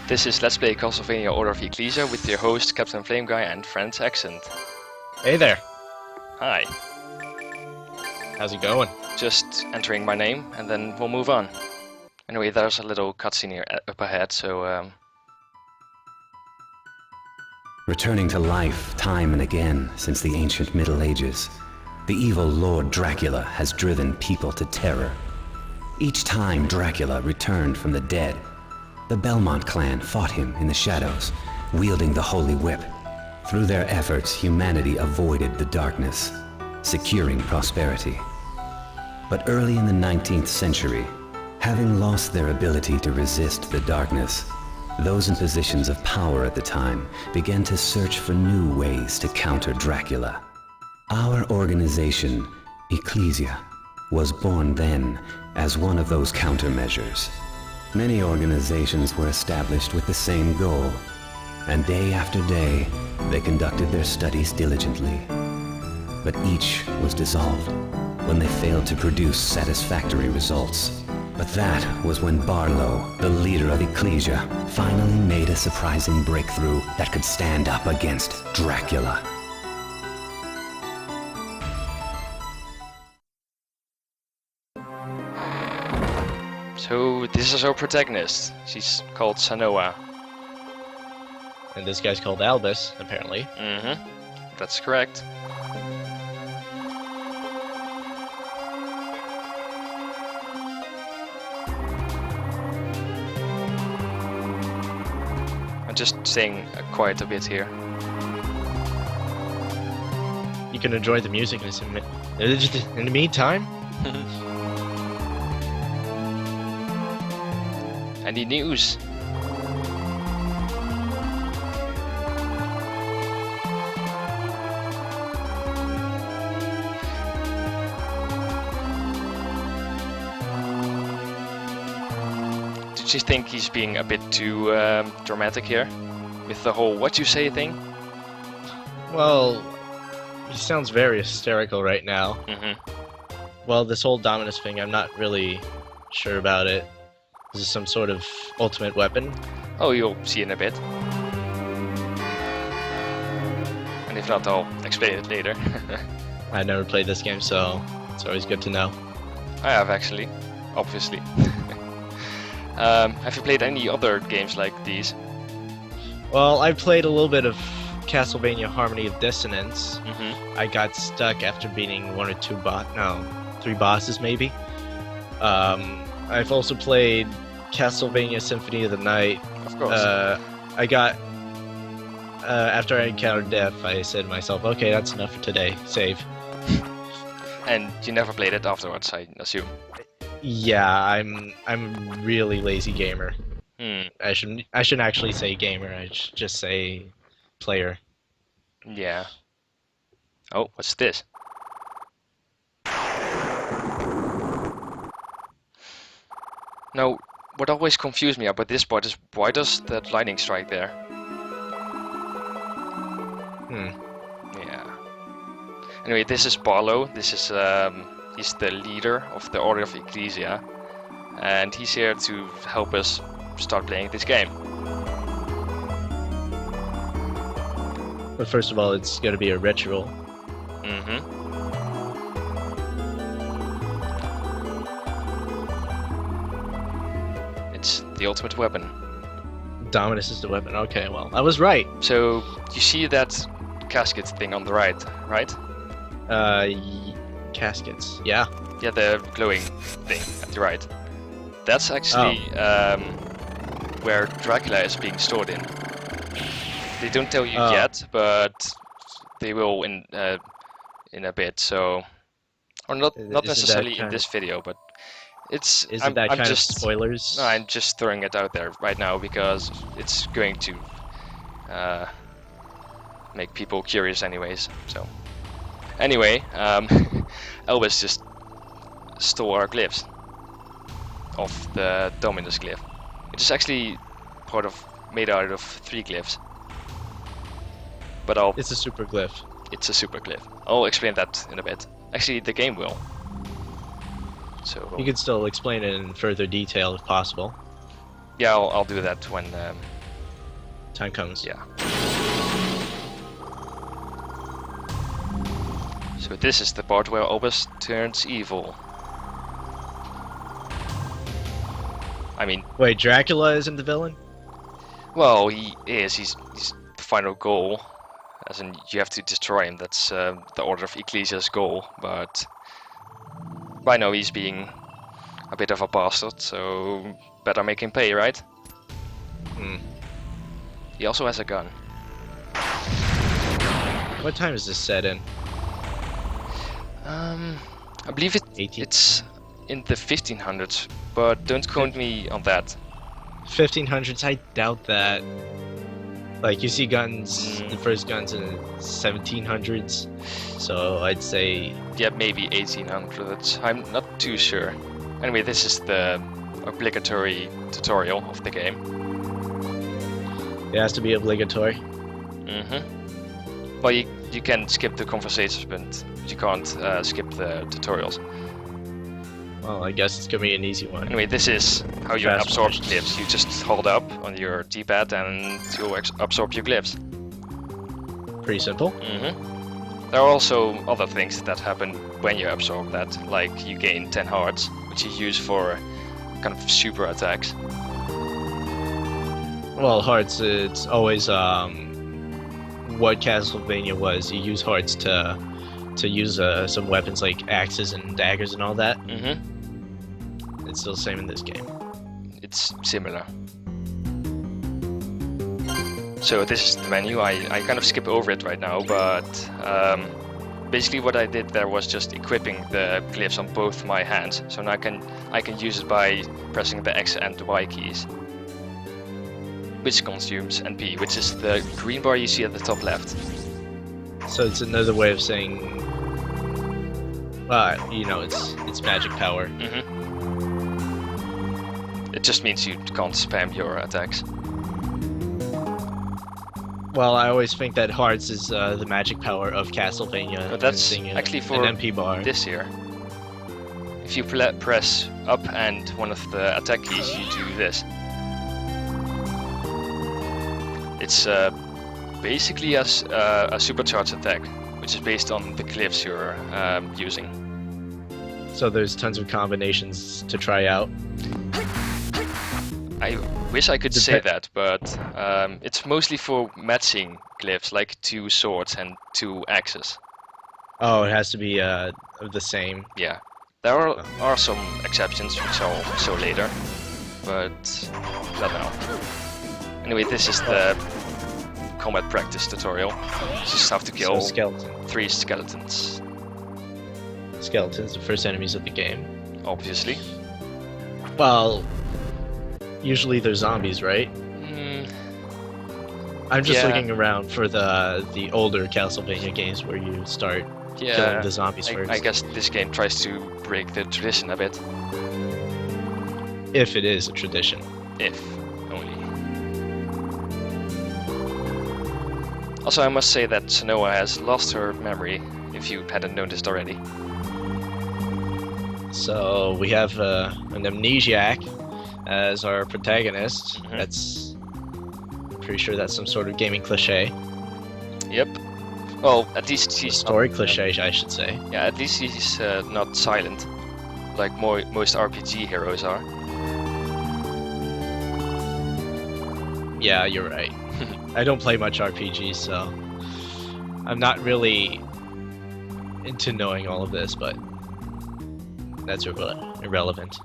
This is Let's Play Castlevania Order of Ecclesia with your host Captain Flame Guy and friend Accent. Hey there. Hi. How's it going? Just entering my name and then we'll move on. Anyway, there's a little cutscene here up ahead, so Returning to life time and again since the ancient Middle Ages, the evil Lord Dracula has driven people to terror. Each time Dracula returned from the dead, the Belmont clan fought him in the shadows, wielding the Holy Whip. Through their efforts, humanity avoided the darkness, securing prosperity. But early in the 19th century, having lost their ability to resist the darkness, those in positions of power at the time began to search for new ways to counter Dracula. Our organization, Ecclesia, was born then as one of those countermeasures. Many organizations were established with the same goal, and day after day, they conducted their studies diligently. But each was dissolved when they failed to produce satisfactory results. But that was when Barlow, the leader of Ecclesia, finally made a surprising breakthrough that could stand up against Dracula. so this is our protagonist. She's called Sanoa. And this guy's called Albus, apparently. That's correct. I'm just staying quiet a bit here. You can enjoy the music in the meantime. Any news? Did you think he's being a bit too dramatic here? With the whole what you say thing? Well, he sounds very hysterical right now. Well, this whole Dominus thing, I'm not really sure about it. Is this some sort of ultimate weapon? Oh, you'll see in a bit. And if not, I'll explain it later. I never played this game, so it's always good to know. I have actually, obviously. Have you played any other games like these? Well, I played a little bit of Castlevania Harmony of Dissonance. I got stuck after beating three bosses maybe. I've also played Castlevania Symphony of the Night. Of course. I got after I encountered death, I said to myself, okay, that's enough for today. Save. And you never played it afterwards, I assume. Yeah, I'm a really lazy gamer. I shouldn't actually say gamer. I should just say player. Yeah. Oh, what's this? Now, what always confused me about this part is why does that lightning strike there? Yeah. Anyway, this is Barlow. This is he's the leader of the Order of Ecclesia, and he's here to help us start playing this game. But first of all, it's going to be a ritual. It's the ultimate weapon. Dominus is the weapon. Okay, well, I was right. So you see that casket thing on the right? Caskets. Yeah. Yeah, the glowing thing at the right. That's actually where Dracula is being stored in. They don't tell you yet, but they will in a bit. So, or not necessarily in this video, but it's. Isn't that kind of spoilers? No, I'm just throwing it out there right now because it's going to make people curious, anyways. So, anyway, Elvis just stole our glyphs of the Dominus glyph. It is actually made out of 3 glyphs. But It's a super glyph. It's a super glyph. I'll explain that in a bit. Actually, the game will. So You could still explain it in further detail if possible. Yeah, I'll do that when time comes. Yeah. So this is the part where Obus turns evil. I mean... Wait, Dracula isn't the villain? Well, he is. He's the final goal. As in, you have to destroy him. That's the Order of Ecclesia's goal. But by now he's being a bit of a bastard, so better make him pay, right? Hmm. He also has a gun. What time is this set in? I believe 18? it's in the 1500s, but don't quote me on that. 1500s? I doubt that. Like, you see guns, the first guns in the 1700s, so I'd say... Yeah, maybe 1800s. I'm not too sure. Anyway, this is the obligatory tutorial of the game. It has to be obligatory. Well, you can skip the conversations, but you can't skip the tutorials. Well, I guess it's gonna be an easy one. Anyway, this is how you Fast absorb motion. glyphs. You just hold up on your D-pad and you'll absorb your glyphs. Pretty simple. There are also other things that happen when you absorb that, like you gain 10 hearts, which you use for kind of super attacks. Well, hearts, it's always what Castlevania was. You use hearts to use some weapons like axes and daggers and all that. It's still the same in this game. It's similar. So this is the menu. I kind of skip over it right now, but basically what I did there was just equipping the glyphs on both my hands. So now I can use it by pressing the X and Y keys, which consumes NP, which is the green bar you see at the top left. So it's another way of saying, you know, it's magic power. It just means you can't spam your attacks. Well, I always think that hearts is the magic power of Castlevania. But that's using actually for an MP bar. this here. If you press up and one of the attack keys, you do this. It's basically a supercharged attack, which is based on the glyphs you're using. So there's tons of combinations to try out. I wish I could say that, but it's mostly for matching glyphs, like 2 swords and 2 axes. Oh, it has to be the same. Yeah. There are some exceptions, which I'll show later, but not now. Anyway, this is the combat practice tutorial. You just have to kill 3 skeletons. Skeletons, the first enemies of the game. Obviously. Well, usually they're zombies, right? I'm just looking around for the older Castlevania games where you start killing the zombies first. I guess this game tries to break the tradition a bit. If it is a tradition. If only. Also, I must say that Sanoa has lost her memory, if you hadn't noticed already. So we have an amnesiac as our protagonist. That's pretty sure that's some sort of gaming cliche. Yep. Well, at least he's story cliche, I should say. Yeah, at least he's not silent, like most RPG heroes are. Yeah, you're right. I don't play much RPGs, so I'm not really into knowing all of this, but that's irrelevant.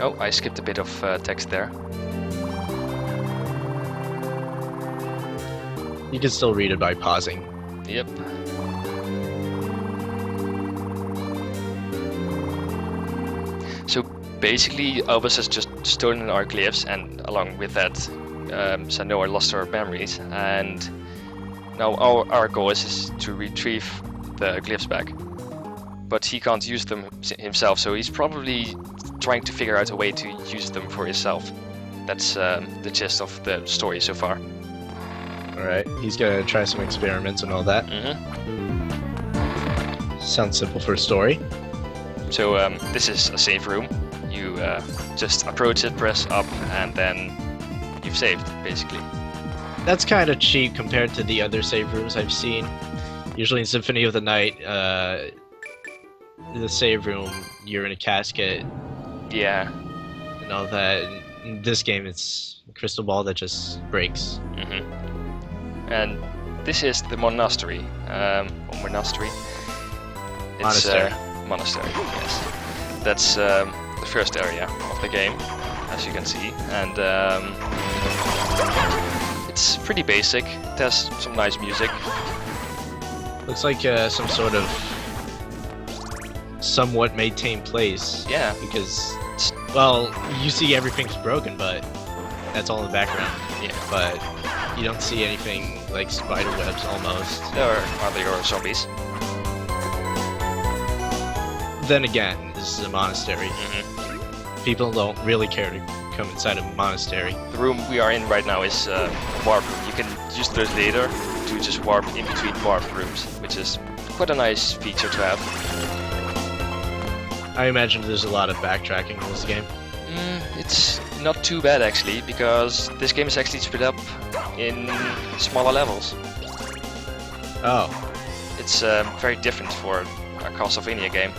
Oh, I skipped a bit of text there. You can still read it by pausing. Yep. So basically, Albus has just stolen our glyphs, and along with that, Sanoa lost her memories, and now our goal is to retrieve the glyphs back. But he can't use them himself, so he's probably trying to figure out a way to use them for himself. That's the gist of the story so far. Alright, he's gonna try some experiments and all that. Sounds simple for a story. So this is a save room. You just approach it, press up, and then you've saved, basically. That's kind of cheap compared to the other save rooms I've seen. Usually in Symphony of the Night, the save room, you're in a casket. Yeah. And all that. In this game, it's a crystal ball that just breaks. And this is the Monastery. Or Monastery. It's, Monastery. Monastery, yes. That's the first area of the game, as you can see. And it's pretty basic. It has some nice music. Looks like some sort of somewhat maintained place. Yeah. Because, well, you see everything's broken, but that's all in the background. Yeah. But you don't see anything like spider webs almost. Or there are zombies. Then again, this is a monastery. People don't really care to come inside a monastery. The room we are in right now is warp room. You can use those later to just warp in between warp rooms, which is quite a nice feature to have. I imagine there's a lot of backtracking in this game. It's not too bad actually, because this game is actually split up in smaller levels. Oh. It's very different for a Castlevania game.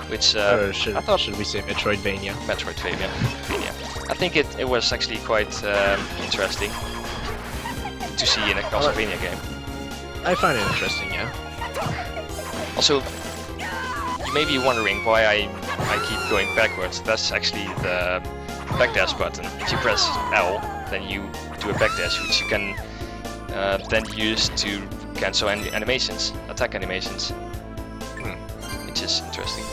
Which or should we say Metroidvania? Metroidvania. I think it was actually quite interesting to see in a Castlevania game. I find it interesting, yeah. Also, you may be wondering why I keep going backwards. That's actually the backdash button. If you press L, then you do a backdash, which you can then use to cancel animations, attack animations, which is interesting.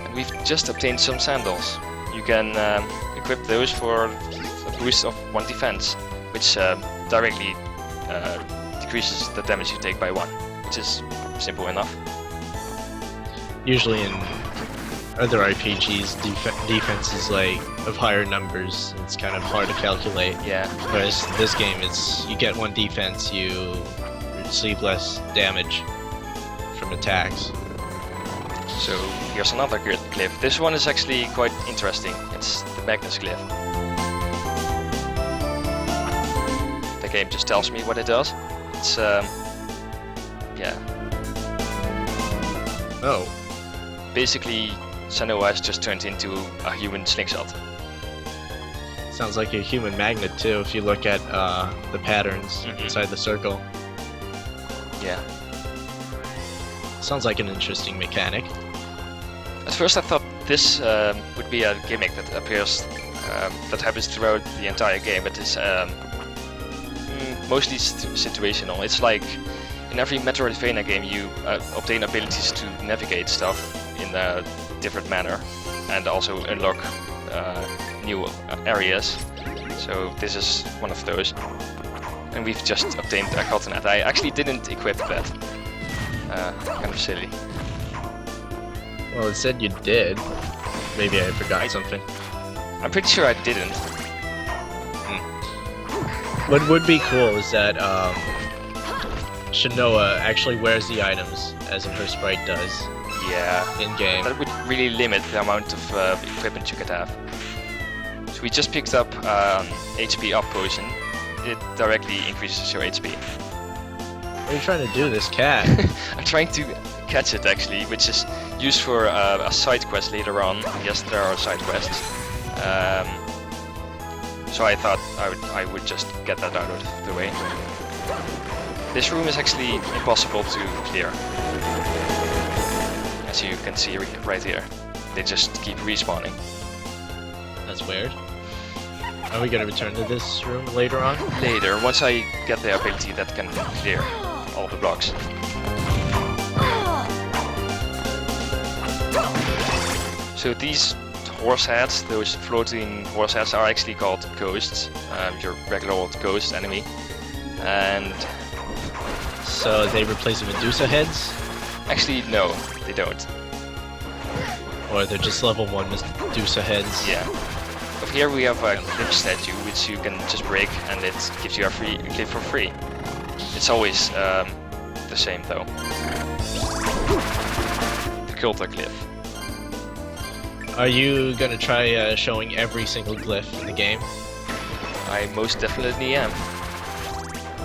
And we've just obtained some sandals. You can equip those for a boost of 1 defense, which directly decreases the damage you take by 1, which is simple enough. Usually in other RPGs, defense is like of higher numbers. It's kind of hard to calculate. Yeah. Whereas this game, it's you get 1 defense, you receive less damage from attacks. So here's another glyph. This one is actually quite interesting. It's the Magnus glyph. The game just tells me what it does. It's yeah. Oh. Basically, Sanoa has just turned into a human slingshot. Sounds like a human magnet too, if you look at the patterns inside the circle. Yeah. Sounds like an interesting mechanic. At first I thought this would be a gimmick that appears, that happens throughout the entire game, but it's mostly situational. It's like in every Metroidvania game you obtain abilities to navigate stuff in a different manner and also unlock new areas. So this is one of those. And we've just obtained a cotton hat. I actually didn't equip that. Kind of silly. Well, it said you did. Maybe I forgot something. I'm pretty sure I didn't. What would be cool is that Shanoa actually wears the items, as in her sprite does. Yeah. In game. That would really limit the amount of equipment you could have. So we just picked up HP up potion. It directly increases your HP. What are you trying to do, this cat? I'm trying to catch it actually, which is used for a side quest later on. Yes, there are side quests. So I thought I would just get that out of the way. This room is actually impossible to clear. As you can see right here. They just keep respawning. That's weird. Are we gonna return to this room later on? Later, once I get the ability that can clear all the blocks. So these horse heads, those floating horse heads, are actually called ghosts. Your regular old ghost enemy. And so they replace the Medusa heads? Actually, no, they don't. Or they're just level 1 Medusa heads? Yeah. Over here we have a glyph statue, which you can just break, and it gives you a glyph for free. It's always the same though. The Cultic glyph. Are you gonna try showing every single glyph in the game? I most definitely am.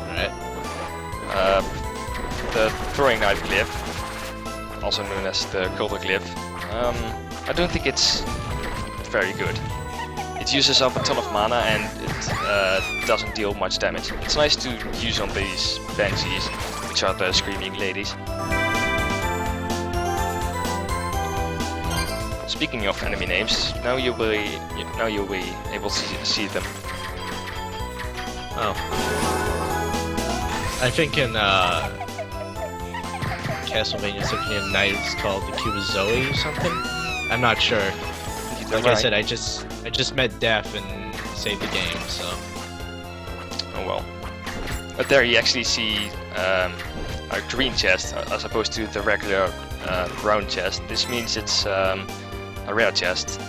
Alright. The throwing knife glyph, also known as the Cultic glyph, I don't think it's very good. It uses up a ton of mana and it doesn't deal much damage. It's nice to use on these banshees, which are the screaming ladies. Speaking of enemy names, now you'll be able to see them. Oh. I think in Castlevania Symphony of Night it's called the Kubazoe or something. I'm not sure. Like I said, I just met Def and saved the game, so. Oh well. But there you actually see a green chest as opposed to the regular brown chest. This means it's a rare chest.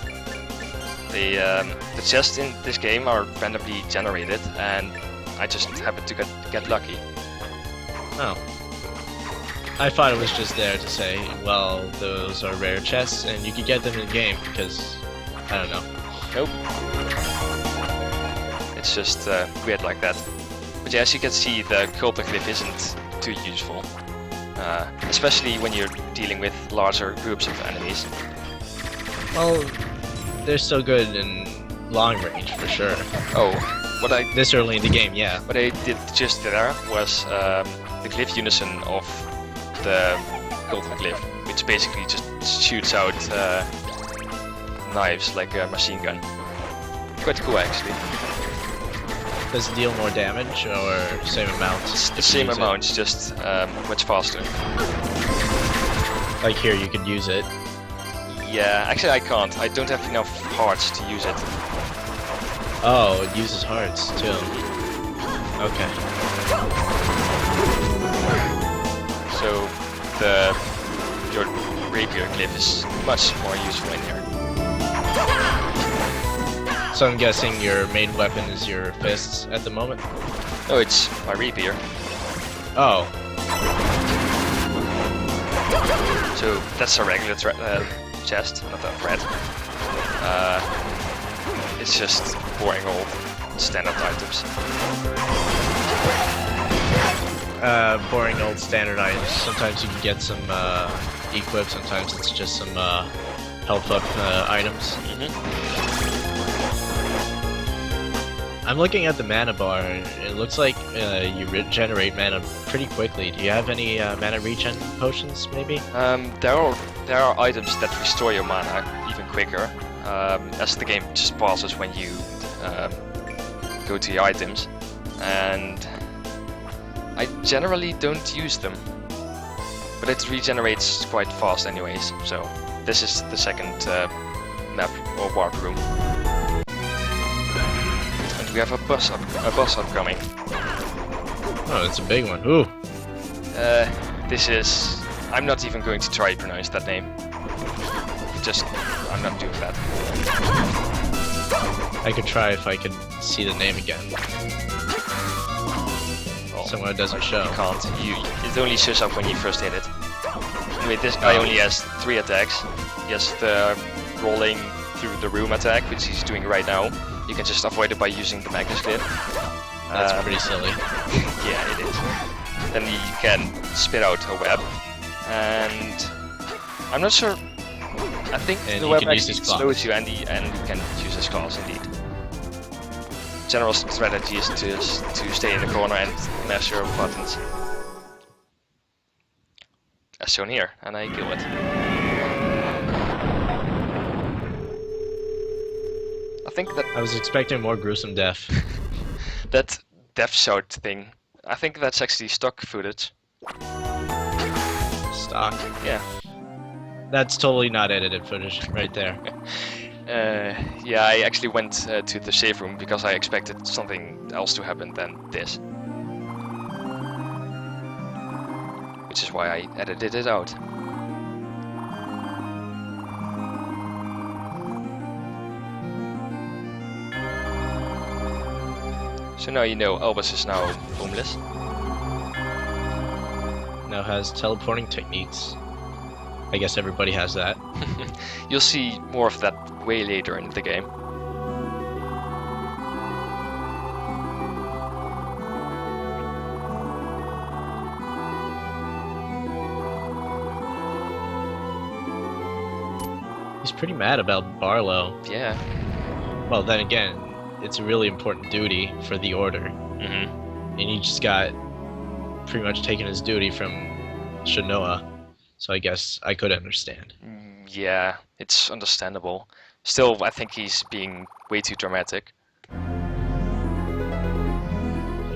The chests in this game are randomly generated, and I just happened to get lucky. Oh. I thought it was just there to say, well, those are rare chests, and you can get them in the game, because, I don't know. Nope. It's just weird like that. But yeah, as you can see, the Cultic glyph isn't too useful. Especially when you're dealing with larger groups of enemies. Well, they're still good in long range, for sure. Oh, this early in the game, yeah. What I did just there was the glyph unison of the Cultic glyph, which basically just shoots out knives like a machine gun. Quite cool, actually. Does it deal more damage or same amount? It's the same amount, just much faster. Like here, you could use it. Yeah, actually I can't. I don't have enough hearts to use it. Oh, it uses hearts too. Okay. So your rapier glyph is much more useful in here. So I'm guessing your main weapon is your fists at the moment? No, it's my rapier. Oh. So that's a regular chest, not a threat. It's just boring old standard items. Boring old standard items. Sometimes you can get some equip, sometimes it's just some health up items. I'm looking at the mana bar, and it looks like you regenerate mana pretty quickly. Do you have any mana regen potions, maybe? There are items that restore your mana even quicker, as the game just pauses when you go to your items, and I generally don't use them, but it regenerates quite fast anyways, so this is the second map or warp room. And we have a boss upcoming. Oh, it's a big one. Ooh. This is... I'm not even going to try to pronounce that name. I'm not doing that. I could try if I could see the name again. Well, somewhere it doesn't show. You can't. It only shows up when you first hit it. Anyway, this guy only has 3 attacks. He has the rolling through the room attack, which he's doing right now. You can just avoid it by using the Magnus glyph. That's pretty silly. Yeah, it is. Then he can spit out a web, and I'm not sure. I think the web actually slows you, and you can use his claws indeed. General strategy is to stay in the corner and mash your buttons, as shown here, and I kill it. I think that I was expecting more gruesome death. that death shout thing, I think that's actually stock footage. Stock? Yeah. That's totally not edited footage, right there. Yeah, I actually went to the save room because I expected something else to happen than this. Which is why I edited it out. So now you know Albus is now homeless. now has teleporting techniques. I guess everybody has that. You'll see more of that way later in the game. He's pretty mad about Barlow. Yeah. Well, then again, it's a really important duty for the Order. Mm-hmm. And he just got pretty much taken his duty from Shanoa. So I guess I could understand. Yeah, it's understandable. Still, I think he's being way too dramatic. He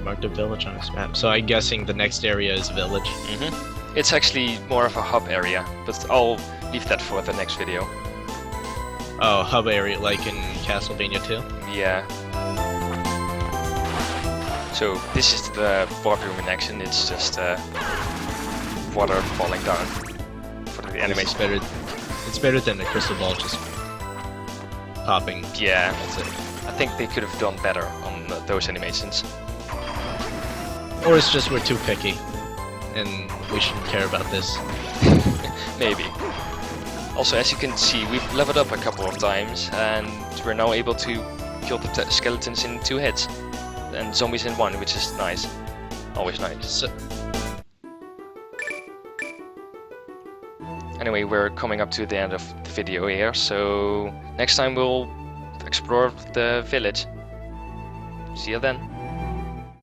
marked a village on his map. So I'm guessing the next area is village. Mm-hmm. It's actually more of a hub area, but I'll leave that for the next video. Oh, hub area like in Castlevania 2? Yeah. So this is the boardroom in action. It's just water falling down for the animation. It's better than the crystal ball just popping. Yeah, That's it. I think they could have done better on those animations. Or it's just we're too picky, and we shouldn't care about this. Maybe. Also, as you can see, we've leveled up a couple of times, and we're now able to kill the skeletons in 2 hits, and zombies in 1, which is nice. Always nice. So, anyway, we're coming up to the end of the video here, so next time we'll explore the village. See you then.